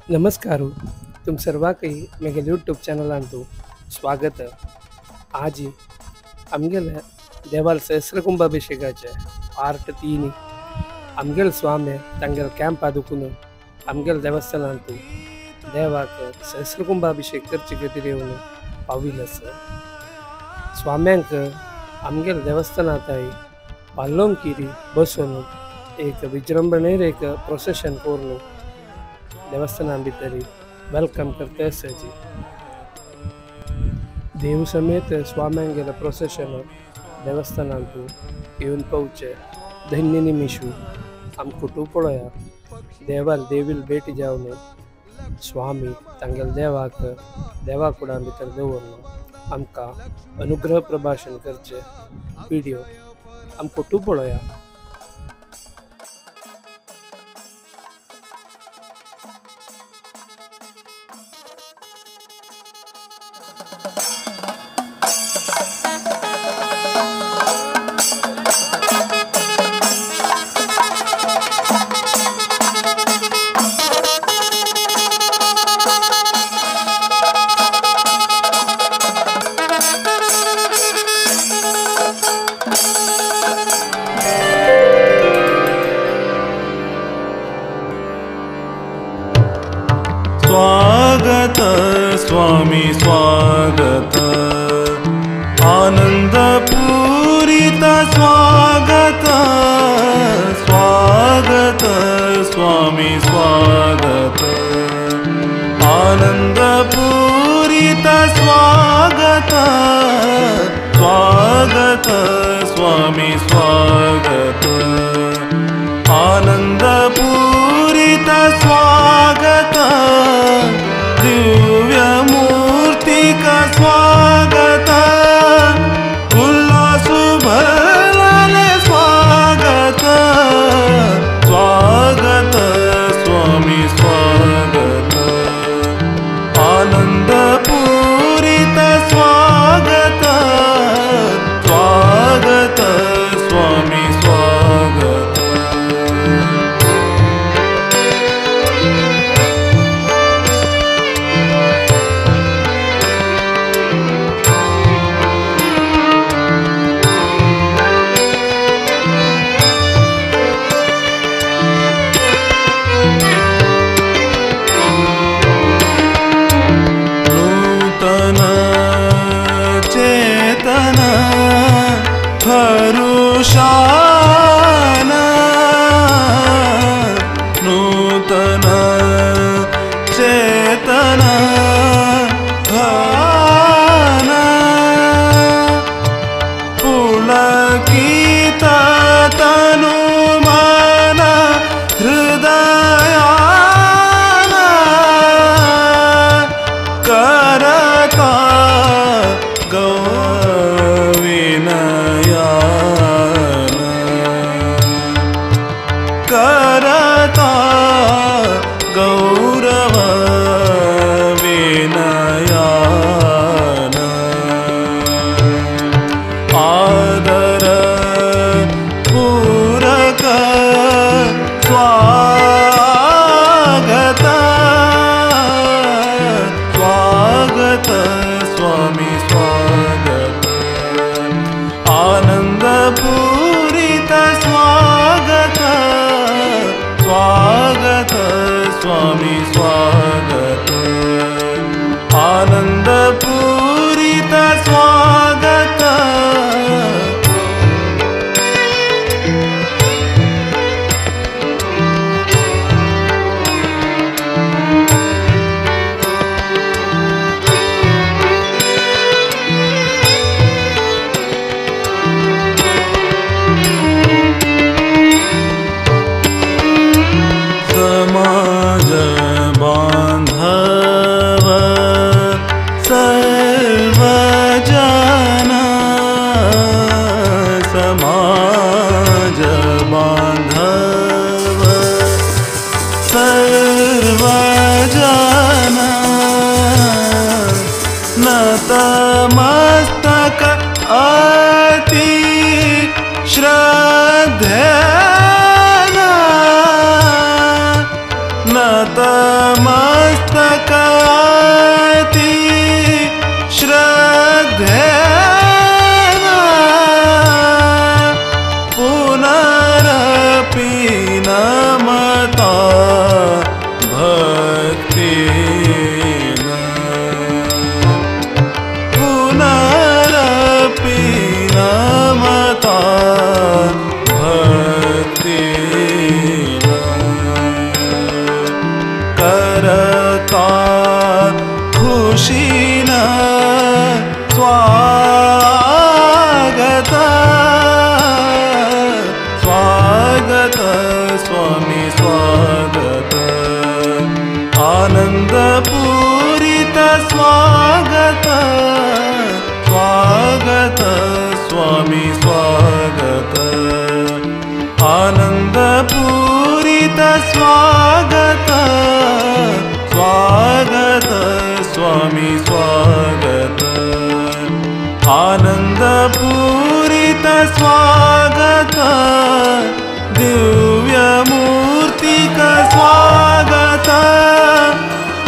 नमस्कार तुम सर्वांक मेगे यूट्यूब चॅनलान स्वागत। आज आमगेले देवाल सहस्र कुंभाभिषेकाचे पार्ट 3 आमगेल स्वामी तांगेल कॅम्प आदुकून आमगेल देवस्थानान देवाक सहस्र कुंभाभिषेक करचे खातीर येवन पाविल्ले स्वाम्यांक आमगेल देवस्थानांत पाल्लोंकिरी बसून एक विजृंभणेर एक प्रोसेशन करून देवस्थाना भितर वेलकम करते जी देव समेत स्वाम्यांगेले प्रोसेशन देवस्थानांत येवन पावचे धन्य निमिशू आमकां तूं पळोवया। देवाल देवील भेट जावन स्वामी तांगेल देवाक देवाकुडा भितर दवरून आमकां अनुग्रह प्रभाषण करचे व्हिडिओ आमकां तूं पळोवया। स्वागत स्वामी स्वागत आनंद पूरित स्वागत स्वागत स्वामी स्वागत आनंद पूरित स्वागत स्वागत स्वामी स्वागत आनंद पूरित स्वागत दिव्य मूर्ति का स्वागत उल्लास भरले स्वागत स्वागत स्वामी स्वागत आनंद पूरित स्वागत स्वागत स्वामी स्वागत। हरुषान नूतन चेतन भान पुलकित तनु मन हृदयान करता करता गौरव विनयान आदर पूरक स्वागत स्वागत स्वामी स्वागत आनंद पूरित स्वागत स्वागत स्वामी स्वागत आनंद पूरित स्वागत। समाज बांधव सर्वजन समाज बांधव सर्वजन नतमस्तक अति श्रद्धेन नत मस्तकाती श्रद्धेन पुनरपि नमता भक्तेन पुनरपि नमता भक्तेन करता खुशीन स्वागत स्वागत स्वामी स्वागत आनंदपूरित स्वागत स्वागत स्वामी स्वागत आनंदपूरित स्वागत स्वागत स्वामी स्वागत आनंदपूरित स्वागत दिव्यमूर्तिक स्वागत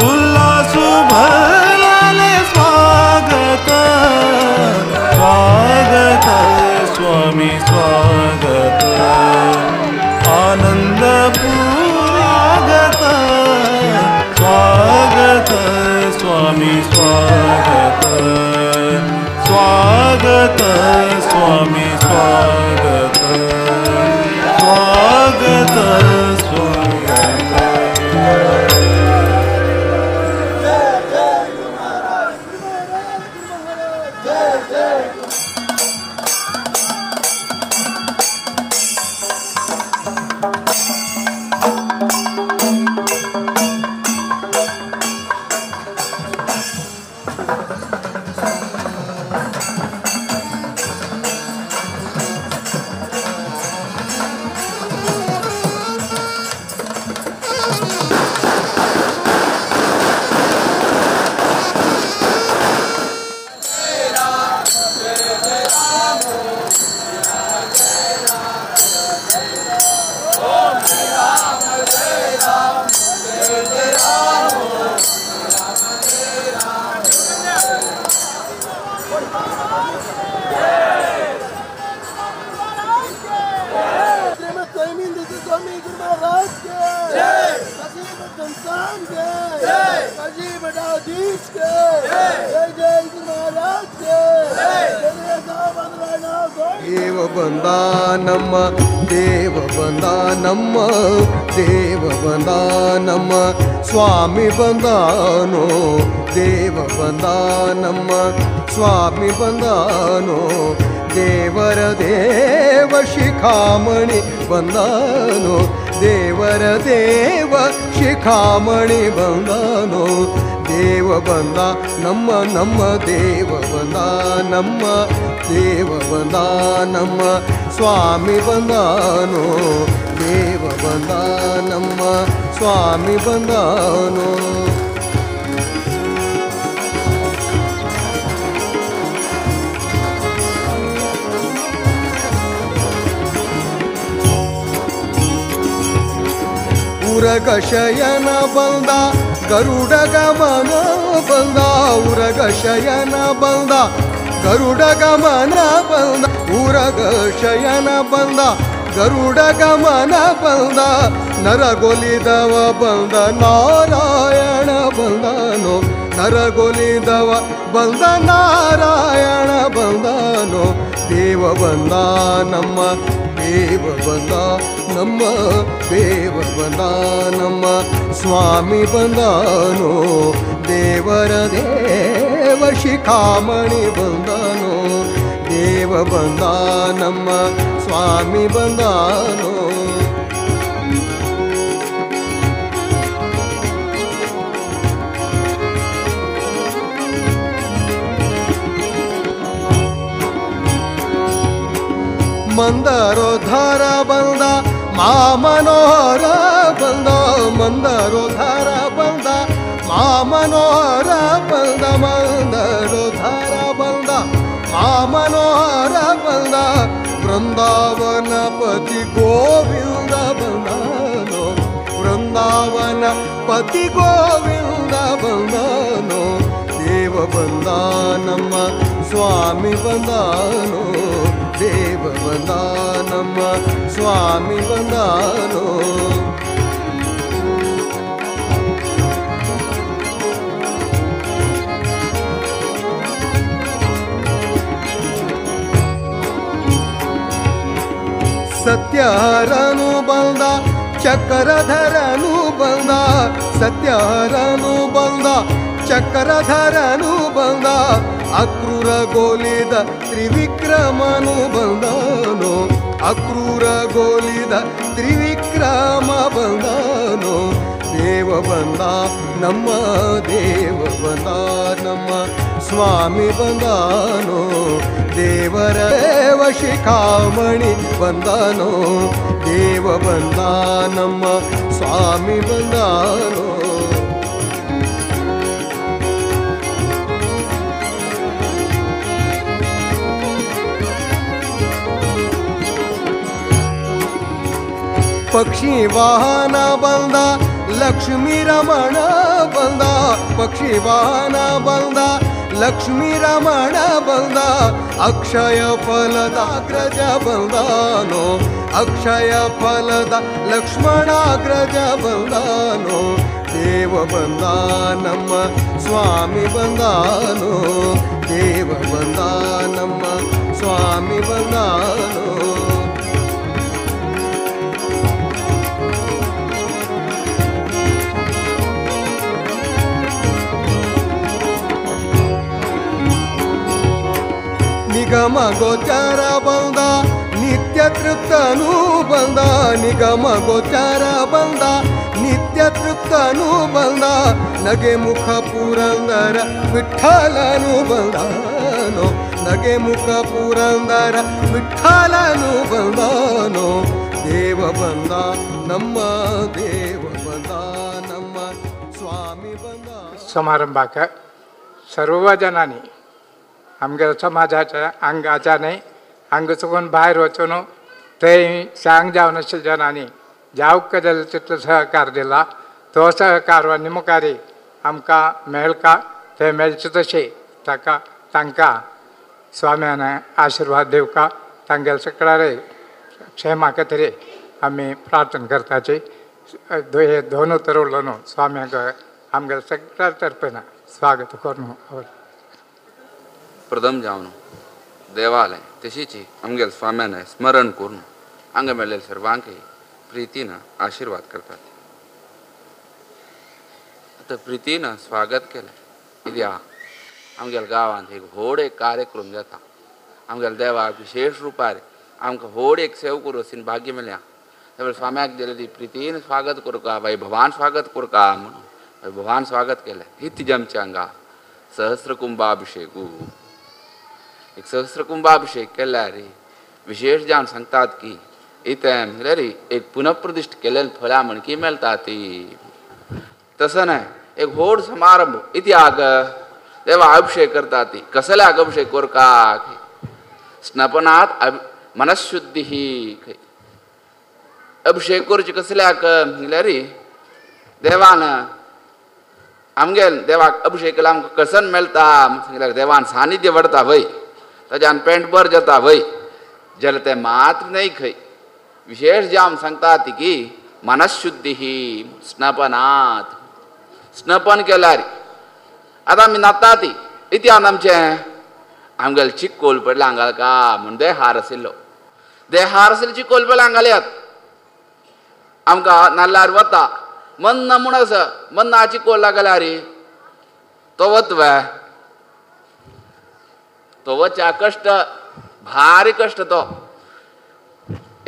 उल्लासु भरले स्वागत स्वागत स्वामी स्वागत आनंदपूर्वागत स्वागत स्वामी स्वागत स्वागत स्वामी स्वागत स्वागत ದೇವ ಬಂದ ನಮ್ಮ ದೇವ ಬಂದ ನಮ್ಮ ದೇವ ಬಂದ ನಮ್ಮ ಸ್ವಾಮಿ ಬಂದಾನೋ ದೇವ ಬಂದ ನಮ್ಮ ಸ್ವಾಮಿ ಬಂದಾನೋ ದೇವರ ದೇವ ಶಿಖಾಮಣಿ ಬಂದಾನೋ ದೇವರ ದೇವ ಶಿಖಾಮಣಿ ಬಂದಾನೋ ದೇವ ಬಂದ ನಮ್ಮ ನಮ್ಮ ದೇವ ಬಂದ ನಮ್ಮ ದೇವ ಬಂದ ನಮ್ಮ ಸ್ವಾಮಿ ಬಂದಾನೋ ದೇವ ಬಂದ ನಮ್ಮ ಸ್ವಾಮಿ ಬಂದಾನೋ ಉರಗ ಶಯನ ಬಂದ ಗರುಡ ಗಮನ ಬಂದ ಉರಗ ಶಯನ ಬಂದ ಗರುಡ ಗಮನ ಬಂದ ಉರಗ ಶಯನ ಬಂದ ಗರುಡ ಗಮನ ಬಂದ ನರಗೊಲಿದವ ಬಂದ ನಾರಾಯಣ ಬಂದನೋ ನರಗೊಲಿದವ ಬಂದ ನಾರಾಯಣ ಬಂದನೋ ದೇವ ಬಂದ ನಮ್ಮ ದೇವ ಬಂದ ನಮ್ಮ ದೇವ ಬಂದ ನಮ್ಮ ಸ್ವಾಮಿ ಬಂದನೋ ದೇವರ ದೇವ ಶಿಖಾಮಣಿ ಬಂದನೋ ದೇವ ಬಂದ ನಮ್ಮ ಸ್ವಾಮಿ ಬಂದನೋ ಮಂದರೋದ್ಧಾರ ಬಂದ ಮಾ ಮನೋಹರ ಬಂದ ಮಂದರೋದ್ಧಾರ ಬಂದ ಮಾ ಮನೋಹರ ಬಂದ ಮಂದರೋದ್ಧಾರ ಬಂದ ಮಾ ಮನೋಹರ ಬಂದ ಬೃಂದಾವನ ಪತಿ ಗೋವಿಂದ ಬಂದನೋ ಬೃಂದಾವನ ಪತಿ ಗೋವಿಂದ ಬಂದಾನೋ ದೇವ ಬಂದ ನಮ್ಮ ಸ್ವಾಮಿ ಬಂದಾನೋ ದೇವ ಬಂದ ನಮ್ಮ ಸ್ವಾಮಿ ಬಂದಾನೋ ಸತ್ಯಹರನು ಬಂದ ಚಕ್ರಧರನು ಬಂದ ಸತ್ಯಹರನು ಬಂದ ಚಕ್ರಧರನು ಬಂದ ಅಕ್ರೂರ ಗೋಲಿದ ತ್ರಿವಿಕ್ರಮನು ಬಂದನು ಅಕ್ರೂರ ಗೋಲಿದ ತ್ರಿವಿಕ್ರಮ ಬಂದನು ದೇವ ಬಂದ ನಮ್ಮ ದೇವ ಬಂದ ನಮ್ಮ ಸ್ವಾಮಿ ಬಂದಾನೋ ದೇವರ ಶಿಖಾಮಣಿ ಬಂದಾನೋ ದೇವ ಬಂದ ನಮ್ಮ ಸ್ವಾಮಿ ಬಂದಾನೋ ಪಕ್ಷಿ ವಾಹನ ಬಂದ ಲಕ್ಷ್ಮೀ ರಮಣ ಬಂದ ಪಕ್ಷಿ ವಾಹನ ಬಂದ ಲಕ್ಷ್ಮೀ ರಮಣ ಬಂದ ಅಕ್ಷಯ ಫಲದ ಅಗ್ರಜ ಬಂದಾನೋ ಅಕ್ಷಯ ಫಲದ ಲಕ್ಷ್ಮಣಾಗ್ರಜ ಬಂದಾನೋ ದೇವ ಬಂದ ನಮ್ಮ ಸ್ವಾಮಿ ಬಂದಾನೋ ದೇವ ಬಂದ ನಮ್ಮ ಸ್ವಾಮಿ ಬಂದಾನೋ ನಿಗಮ ಗೋಚರ ಬಂದ ನಿತ್ಯ ತೃಪ್ತನು ಬಂದ ನಿಗಮ ಗೋಚರ ಬಂದ ನಿತ್ಯ ತೃಪ್ತನು ಬಂದ ನಗೆ ಮುಖ ಪುರಂದರ ವಿಠಲನು ಬಂದಾನೋ ನಗೆ ಮುಖ ಪುರಂದರ ವಿಠಲನು ಬಂದಾನೋ ದೇವ ಬಂದ ನಮ್ಮ ದೇವ ಬಂದ ನಮ್ಮ स्वामी बंदा समारंभाक सर्व जणांनी आमच्या समाजाच्या अंगाच्या नाही अंग चुकून बाहेर वचून ते सांग जावन अशा जणांनी जावं कदेल तितलो सहकार दिला तो सहकार निमुखारी आमकां मेळका ते मेळचे तशे ताका तांकां स्वाम्यान आशिर्वाद दिवका तांगेले सगळ्यारे क्षेमा खातीर आमी प्रार्थना करताची हे दोन उतरवलो न्हू स्वाम्याक आमगे सगळ्या तर्फेन स्वागत करून प्रथम जावन देवालय तशीच आमगे स्वाम्यान स्मरण करून हांगा मेळिल्ल्या सर्वांक प्रितीन आशिर्वाद करतात. आता प्रितीन स्वागत केलें कित्याक आमगेल्या गांवांत एक व्हड एक कार्यक्रम जाता. आमगेल्या देवाक विशेष रुपार आमकां व्हड एक सेव करून भाग्य मेळ्ळ्या. त्यावेळी स्वाम्याक दिलेली प्रितीन स्वागत करूं भाई भवान स्वागत करूं म्हणून भवान स्वागत केलें. हित जमचे हांगा सहस्र कुंभाभिषेक एक सहस्र कुंभाभिषेक केल्यार विशेष जावन सांगतात की इथं म्हणल्यार एक पुनःप्रतिष्ठ केलेली फळां म्हणकी मेळटा ती. तसं न्हय एक व्हड समारंभ इतिहाक देवा अभिषेक करता ती कसल्याक अभिषेक करका स्नपनात मनशुद्धी ही अभिषेक करचे कसल्याक म्हणल्यार देवान आमगेल देवाक अभिषेक केला आमकां कसन मेळटा म्हणल्यार देवान सानिध्य वाडता वय ताच्यान पेंट बर जाता वय जाल्यार तें मात्र न्हय खंय विशेष जावन सांगता ती की मनशुद्धी ही स्नपनात स्नपन केल्यार आतां आमी न्हाता ती इतिहान आमचें आमगेले चिक्कोल पडला हांगा का म्हूण देहार आशिल्लो देहार आशिल्लो चिक्कोल पडला हांगाल्यात आमकां नाल्लार वता मन्न म्हूण आसा मन्ना चिक्कोल लागला रे तो वतवे तो वचा कश्ट भारी कश्ट तो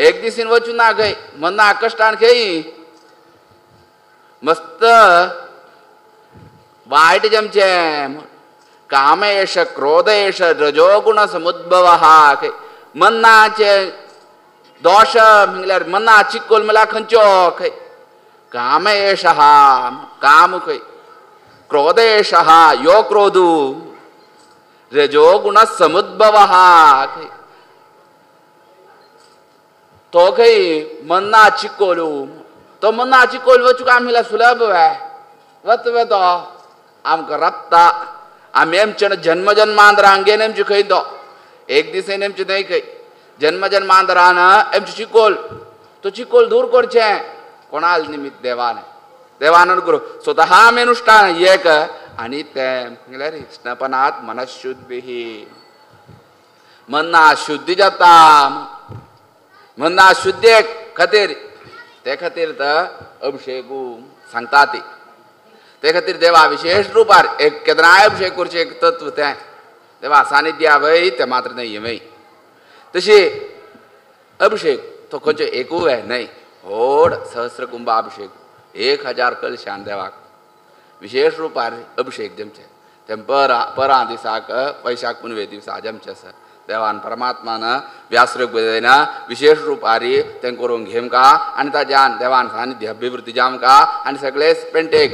एक दिसीन वचूं ना खंय मन्ना कश्टान खंय मस्त वायट जमचें काम एष क्रोध एष रजोगुण समुद्भव खंय मन्नाचे दोष म्हणल्यार मन्ना चिक्कोल म्हळ्यार खंयच्यो खंय काम एष काम खंय क्रोध एष यो क्रोधू रजोगुण समुद्भव खंय तो खंय मन्ना चिक्कोल तो मन्ना चिक्कोल वचूंक आमी सुलभ वत वेतो आमकां रपता आमी आमचे जन्मजन्मांतर आंगेन आमचे खंय तो एक दिसेन आमचे न्हय खंय जन्मजन्मांतरान आमचे चिकोल तो चिकोल दूर करचें कोणाल निमित्त देवान अनुग्रह स्वतः आमी अनुष्ठान एक आनी तें म्हळ्यार स्नपनात मनशुद्धी मन्ना शुद्धी जाता मन्ना शुद्धे खातीर ते खातीर अभिषेकू सांगता ते खातीर देवा विशेष रुपार एक केदनाय अभिषेक करचे एक तत्व तें देवा सानिध्या वय ते मात्र न्हय वय तशी अभिषेक तो खंयचो एकूय न्हय व्हड सहस्र कुंभाभिषेक 1000 कलशान देवाक विशेष रुपार अभिषेक जमचे तें परां दिसाक वैशाख पुनवे दिसा जमचे आसा देवान परमात्मान व्यासरूप देना विशेष रुपारी तें करून घेमका आनी ताज्यान देवान सानिध्य अभिवृद्धी जामका आनी सगळे पेंटेक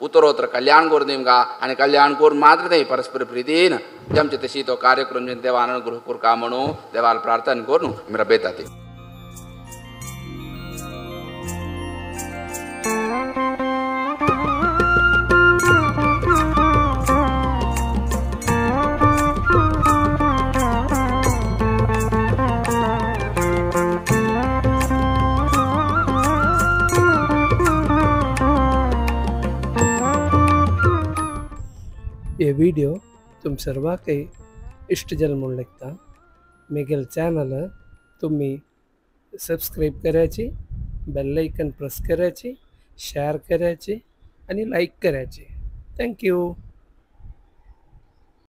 उत्तरोत्तर कल्याण करून दिमका आनी कल्याण करून मात्र न्हय परस्पर प्रितीन जमचे तशी तो कार्यक्रम देवान अनुग्रह करका म्हणून देवाला प्रार्थना करून आमी रबयता ती ये वीडियो तुम सर्वांक इष्टजल म्हणून लागता मेगेल चॅनल तुम्ही सबस्क्राईब करायची बेल आयकन प्रेस करायची शेअर करायची आणि लाईक करायची थँक्यू